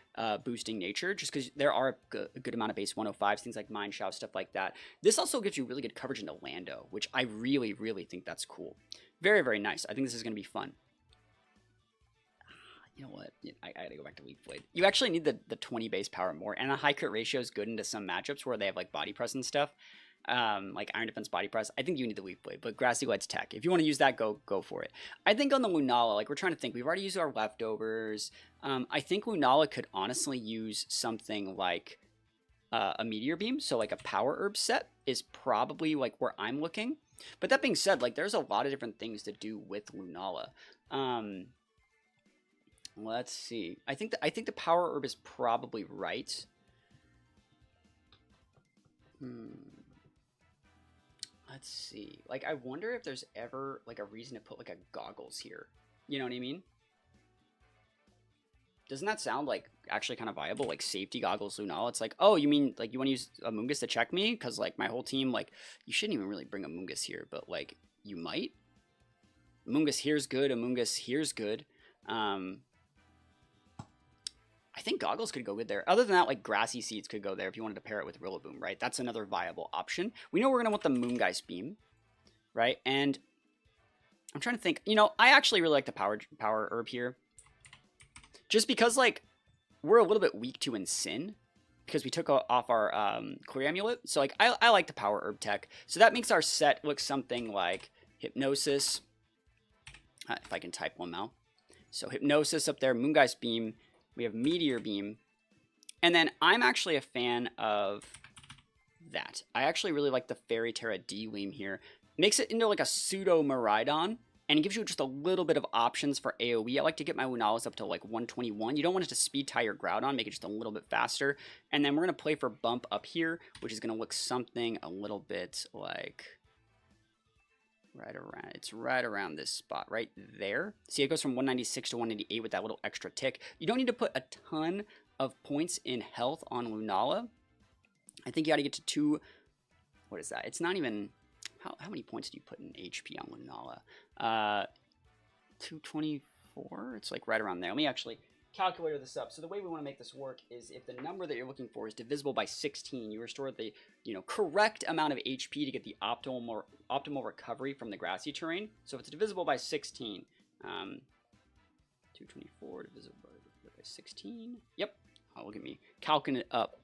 A: boosting nature, just because there are a good amount of base 105s, things like Mind Shout, stuff like that. This also gives you really good coverage into Lando, which I really, really think that's cool. Very, very nice. I think this is going to be fun. You know what? I gotta go back to Leaf Blade. You actually need the 20 base power more, and a high crit ratio is good into some matchups where they have like body press and stuff. Like Iron Defense Body Press. I think you need the Leaf Blade, but Grassy Glide's tech. If you want to use that, go for it. I think on the Lunala, like, we're trying to think. We've already used our Leftovers. I think Lunala could honestly use something like a Meteor Beam, so like a Power Herb set is probably like where I'm looking. But that being said, like, there's a lot of different things to do with Lunala. Let's see. I think the Power Herb is probably right. Let's see. Like, I wonder if there's ever like a reason to put like a Goggles here. You know what I mean? Doesn't that sound like actually kind of viable? Like safety Goggles Lunala. It's like, oh, you mean like you want to use Amoonguss to check me? Because like my whole team, like, you shouldn't even really bring Amoonguss here, but like you might. Amoonguss here's good. Amoonguss here's good. I think Goggles could go good there. Other than that, like Grassy Seeds could go there if you wanted to pair it with Rillaboom, right? That's another viable option. We know we're going to want the Moongeist Beam, right? And I'm trying to think. You know, I actually really like the Power Herb here. Just because, like, we're a little bit weak to Incin because we took off our Clear Amulet. So, like, I like the Power Herb tech. So that makes our set look something like Hypnosis. If I can type one now. So Hypnosis up there, Moongeist Beam. We have Meteor Beam. And then I'm actually a fan of that. I actually really like the Fairy Tera D-Weam here. Makes it into like a pseudo Miraidon. And it gives you just a little bit of options for AoE. I like to get my Lunalas up to like 121. You don't want it to speed tie your Groudon, make it just a little bit faster. And then we're going to play for Bump up here, which is going to look something a little bit like right around this spot right there. See, it goes from 196 to 198 with that little extra tick. You don't need to put a ton of points in health on Lunala. I think you got to get to 2. What is that? It's not even. How many points do you put in HP on Lunala? 224. It's like right around there. Let me actually calculate this up. So the way we want to make this work is if the number that you're looking for is divisible by 16, you restore the correct amount of HP to get the optimal recovery from the grassy terrain. So if it's divisible by 16, 224 divisible by 16. Yep. Oh, look at me calculating it up.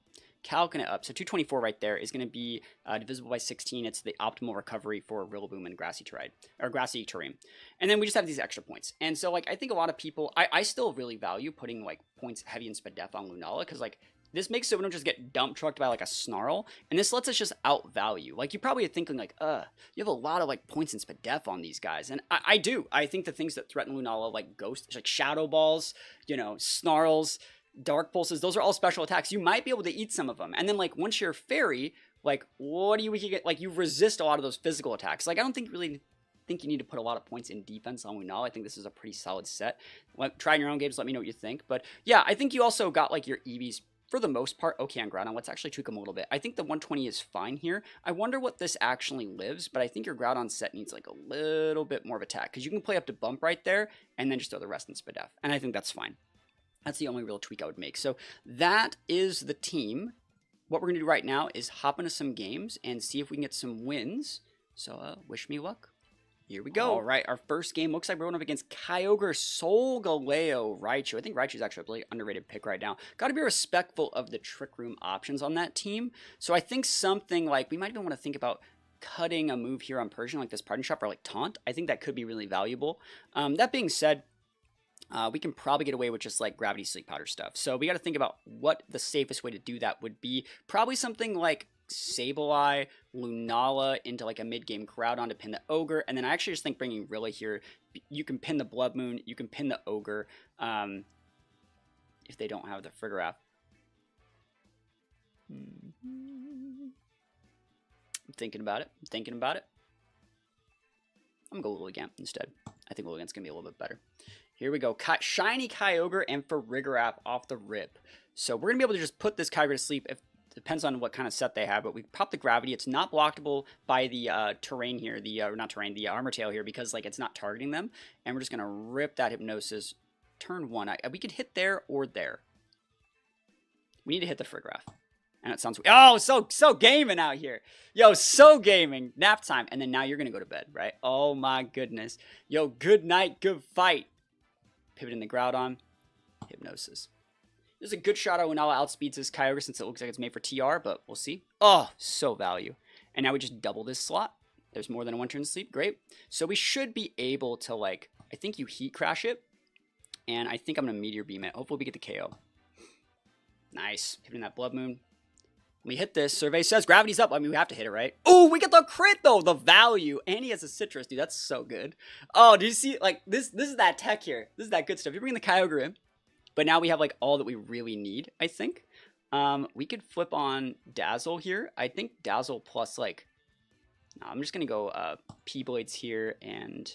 A: calcing it up. So 224 right there is going to be divisible by 16. It's the optimal recovery for Rillaboom and Grassy Terrain. And then we just have these extra points. And so like I think a lot of people, I still really value putting like points heavy in Spadef on Lunala, because like this makes it we don't just get dump trucked by like a Snarl, and this lets us just outvalue. Like you probably are thinking like, you have a lot of like points in Spadef on these guys, and I do. I think the things that threaten Lunala, like Ghost, like Shadow Balls, you know, Snarls, Dark Pulses, those are all special attacks. You might be able to eat some of them, and then like once you're Fairy, like what do you get? Like you resist a lot of those physical attacks. Like I don't think you need to put a lot of points in defense on Lunala. I think this is a pretty solid set. Try in your own games. Let me know what you think. But yeah, I think you also got like your EVs for the most part okay on Groudon. Let's actually tweak them a little bit. I think the 120 is fine here. I wonder what this actually lives, but I think your Groudon set needs like a little bit more of attack, because you can play up to Bump right there and then just throw the rest in Spadef, and I think that's fine. That's the only real tweak I would make. So that is the team. What we're going to do right now is hop into some games and see if we can get some wins. So wish me luck. Here we go. All right, our first game looks like we're going up against Kyogre, Solgaleo, Raichu. I think Raichu is actually a really underrated pick right now. Got to be respectful of the Trick Room options on that team. So I think something like, we might even want to think about cutting a move here on Persian, like this Parting Shot or like Taunt. I think that could be really valuable. That being said, we can probably get away with just like Gravity Sleep Powder stuff. So we got to think about what the safest way to do that would be. Probably something like Sableye, Lunala into like a mid-game Groudon to pin the Ogre, and then I actually just think bringing Rilla here, you can pin the Blood Moon, you can pin the Ogre, if they don't have the Frigoraph. I'm thinking about it. I'm gonna go Lilligant instead. I think Lilligant's gonna be a little bit better. Here we go. Shiny Kyogre and Frigoraph off the rip. So we're gonna be able to just put this Kyogre to sleep. Depends on what kind of set they have, but we pop the Gravity. It's not blockable by the terrain here, the Armor Tail here, because like it's not targeting them. And we're just gonna rip that Hypnosis. Turn 1. We could hit there or there. We need to hit the Frigoraph. And it sounds, oh, so gaming out here. Yo, so gaming. Nap time. And then now you're gonna go to bed, right? Oh my goodness. Yo, good night, good fight. Pivot in the Groudon. Hypnosis. There's a good shot Lunala outspeeds this Kyogre since it looks like it's made for TR, but we'll see. Oh, so value. And now we just double this slot. There's more than a 1 turn sleep. Great. So we should be able to, like, I think you Heat Crash it. And I think I'm going to Meteor Beam it. Hopefully we get the KO. Nice. Hitting that Blood Moon. When we hit this, Survey says Gravity's up. I mean, we have to hit it, right? Oh, we get the crit, though. The value. And he has a Citrus, dude. That's so good. Oh, do you see? Like, this is that tech here. This is that good stuff. You bring the Kyogre in. But now we have like all that we really need, I think. We could flip on Dazzle here. I think Dazzle plus like, no, I'm just going to go P-Blades here. And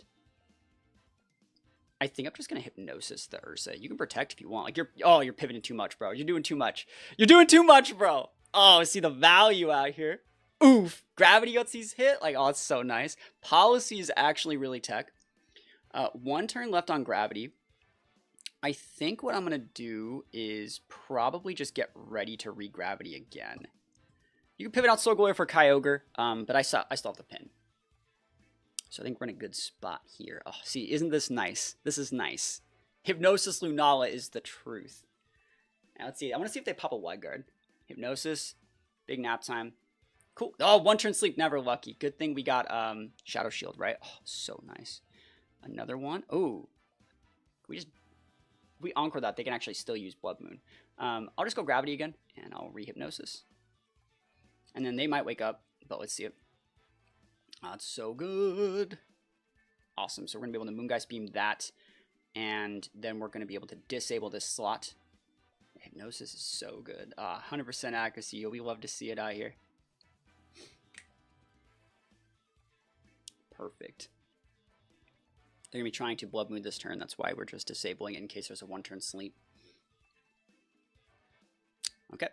A: I think I'm just going to Hypnosis the Ursa. You can Protect if you want. Like you're pivoting too much, bro. You're doing too much. You're doing too much, bro. Oh, see the value out here. Oof. Gravity Gutsies hit. Like, oh, it's so nice. Policy is actually really tech. 1 turn left on Gravity. I think what I'm going to do is probably just get ready to re-Gravity again. You can pivot out Solgaleo for Kyogre, but I still have the pin. So I think we're in a good spot here. Oh, see, isn't this nice? This is nice. Hypnosis Lunala is the truth. Now let's see. I want to see if they pop a Wide Guard. Hypnosis, big nap time. Cool. Oh, 1 turn sleep, never lucky. Good thing we got Shadow Shield, right? Oh, so nice. Another one. Oh, we Encore that, they can actually still use Blood Moon. I'll just go Gravity again, and I'll re-Hypnosis. And then they might wake up, but let's see it. That's so good. Awesome. So we're going to be able to Moongeist Beam that, and then we're going to be able to disable this slot. Hypnosis is so good. 100% accuracy. We love to see it out here. Perfect. They're going to be trying to Blood Moon this turn. That's why we're just disabling it in case there's a 1 turn sleep. Okay.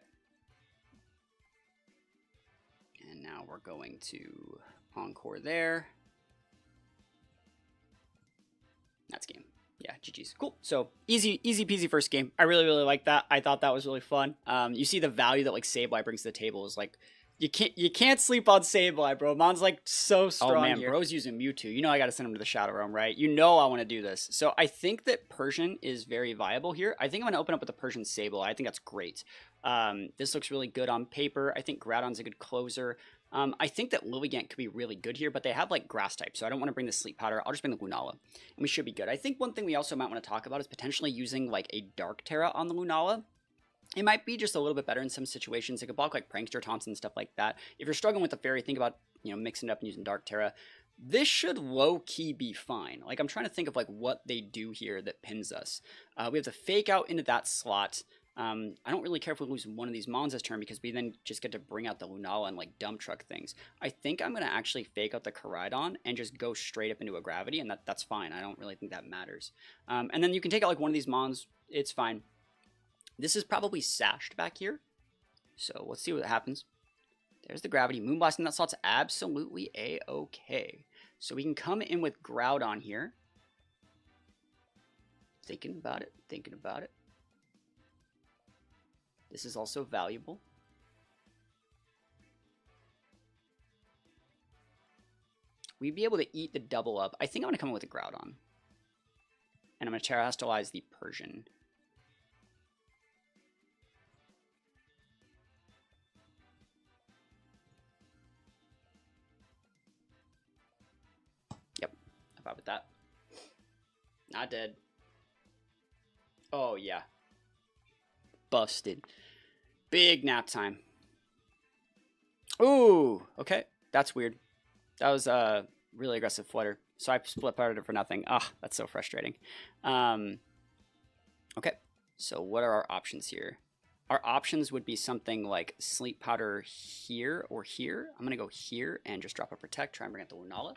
A: And now we're going to Encore there. That's game. Yeah, GG's. Cool. So easy peasy first game. I really like that. I thought that was really fun. You see the value that like Sableye brings to the table is like You can't sleep on Sableye, bro. Mon's like so strong. Oh man,
B: here.
A: Bro's using Mewtwo. You know I gotta send him to the Shadow Realm, right? You know I want to do this. So I think that Persian is very viable here. I think I'm gonna open up with the Persian Sableye. I think that's great. This looks really good on paper. I think Groudon's a good closer. I think that Lilligant could be really good here, but they have like grass type, so I don't want to bring the Sleep Powder. I'll just bring the Lunala, and we should be good. I think one thing we also might want to talk about is potentially using like a Dark Tera on the Lunala. It might be just a little bit better in some situations. It could block like Prankster Taunts and stuff like that. If you're struggling with the Fairy, think about, you know, mixing it up and using Dark Tera. This should low-key be fine. Like, I'm trying to think of like what they do here that pins us. We have to Fake Out into that slot. I don't really care if we lose one of these Mons this turn because we then just get to bring out the Lunala and like dump truck things. I think I'm going to actually Fake Out the Miraidon and just go straight up into a Gravity, and that's fine. I don't really think that matters. And then you can take out like one of these Mons. It's fine. This is probably sashed back here, so let's see what happens. There's the Gravity. Moonblast in that slot's absolutely a-okay. So we can come in with Groudon here. Thinking about it, thinking about it. This is also valuable. We'd be able to eat the double up. I think I'm going to come in with a Groudon. And I'm going to Terrastalize the Persian. Yep, I'm fine with that. Not dead. Oh, yeah. Busted. Big nap time. Ooh, okay. That's weird. That was a really aggressive flutter. So I split parted it for nothing. Ah, that's so frustrating. Okay, so what are our options here? Our options would be something like Sleep Powder here or here. I'm going to go here and just drop a Protect, try and bring out the Lunala.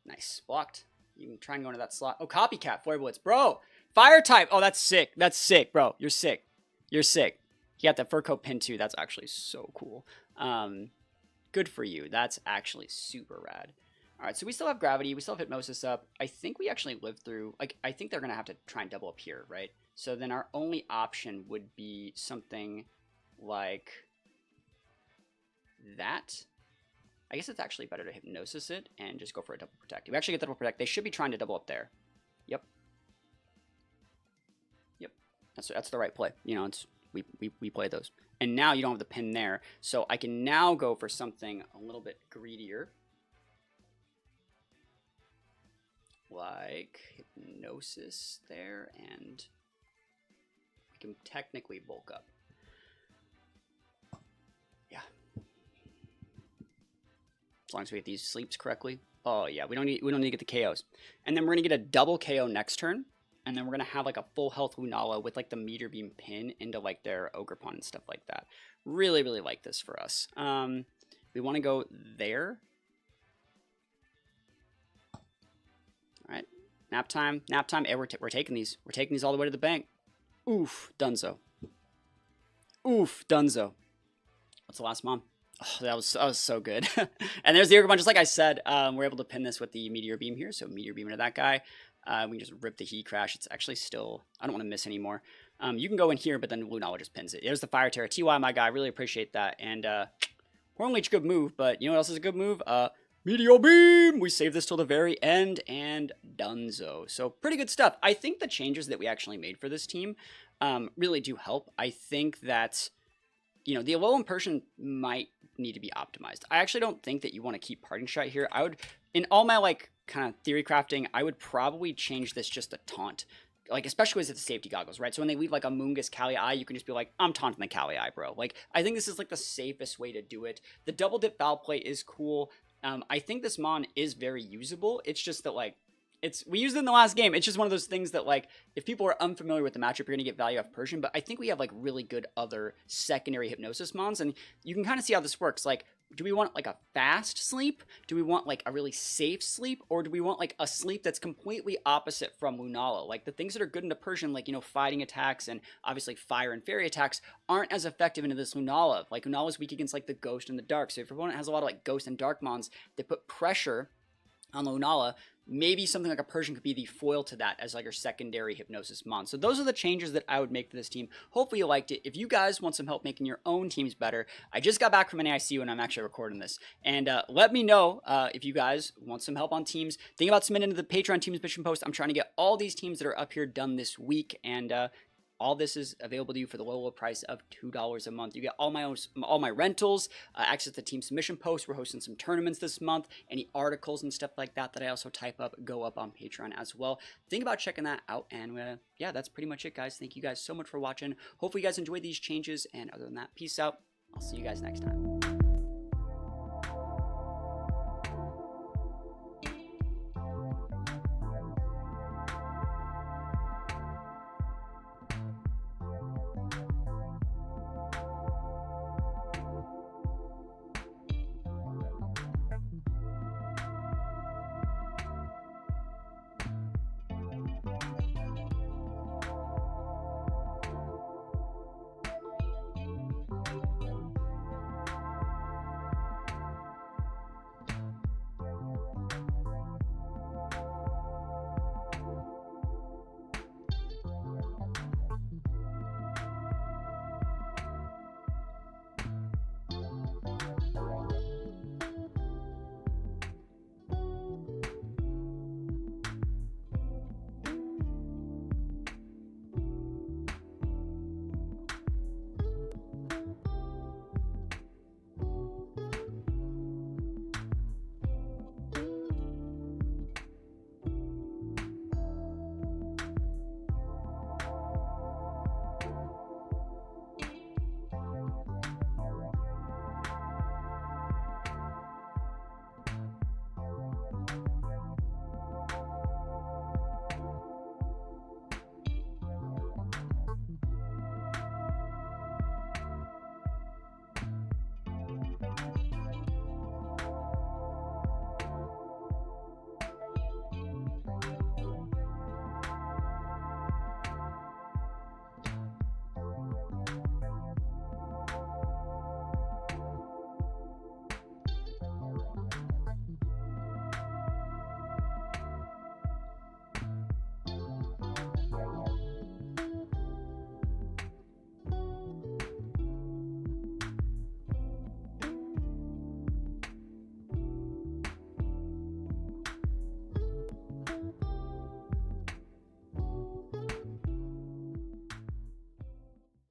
A: Nice. Blocked. You can try and go into that slot. Oh, Copycat, Flare Blitz. Bro, Fire type. Oh, that's sick. That's sick, bro. You're sick. You're sick. You got the Fur Coat pin too. That's actually so cool. Good for you. That's actually super rad. All right, so we still have Gravity. We still have Hypnosis up. I think we actually lived through... Like, I think they're going to have to try and double up here, right? So then our only option would be something like that. I guess it's actually better to Hypnosis it and just go for a double Protect. If we actually get double Protect, they should be trying to double up there. Yep. Yep. That's the right play. You know, it's we play those. And now you don't have the pin there. So I can now go for something a little bit greedier. Like Hypnosis there, and we can technically bulk up. Yeah. As long as we get these sleeps correctly. Oh yeah, we don't need to get the KOs. And then we're gonna get a double KO next turn, and then we're gonna have like a full health Lunala with like the Meteor Beam pin into like their Ogerpon and stuff like that. Really, really like this for us. We want to go there. All right, nap time, nap time. Hey, we're taking these. We're taking these all the way to the bank. Oof, Dunzo. Oof, Dunzo. What's the last Mom? Oh, that was so good. And there's the Ogerpon. Just like I said, we're able to pin this with the Meteor Beam here. So Meteor Beam into that guy. We can just rip the Heat Crash. It's actually still... I don't want to miss anymore. You can go in here, but then Lunala just pins it. There's the Fire Tera. TY, my guy. Really appreciate that. And Horn Leech, good move. But you know what else is a good move? Meteor Beam! We save this till the very end, and Dunzo. So pretty good stuff. I think the changes that we actually made for this team really do help. I think that, you know, the Alolan Persian might need to be optimized. I actually don't think that you want to keep Parting Shot here. I would, in all my, like, kind of theory crafting, I would probably change this just a Taunt. Like, especially with the safety goggles, right? So when they leave, like, a Moongus Cali-Eye, you can just be like, I'm taunting the Cali-Eye, bro. Like, I think this is, like, the safest way to do it. The Double Dip Foul Play is cool. I think this Mon is very usable. It's just that, like, we used it in the last game. It's just one of those things that, like, if people are unfamiliar with the matchup, you're going to get value off Persian. But I think we have, like, really good other secondary Hypnosis Mons. And you can kind of see how this works. Like, do we want, like, a fast sleep? Do we want, like, a really safe sleep? Or do we want, like, a sleep that's completely opposite from Lunala? Like, the things that are good into Persian, like, you know, fighting attacks and obviously fire and fairy attacks aren't as effective into this Lunala. Like, Lunala's weak against, like, the ghost and the dark. So if your opponent has a lot of, like, ghost and dark Mons that put pressure on Lunala, maybe something like a Persian could be the foil to that as like your secondary Hypnosis mon. So those are the changes that I would make to this team. Hopefully you liked it. If you guys want some help making your own teams better, I just got back from an AIC when I'm actually recording this. And let me know if you guys want some help on teams. Think about submitting to the Patreon teams mission post. I'm trying to get all these teams that are up here done this week. And all this is available to you for the low price of $2 a month. You get all my rentals, access to team submission posts. We're hosting some tournaments this month. Any articles and stuff like that that I also type up go up on Patreon as well. Think about checking that out. And yeah, that's pretty much it, guys. Thank you guys so much for watching. Hopefully you guys enjoyed these changes. And other than that, peace out. I'll see you guys next time.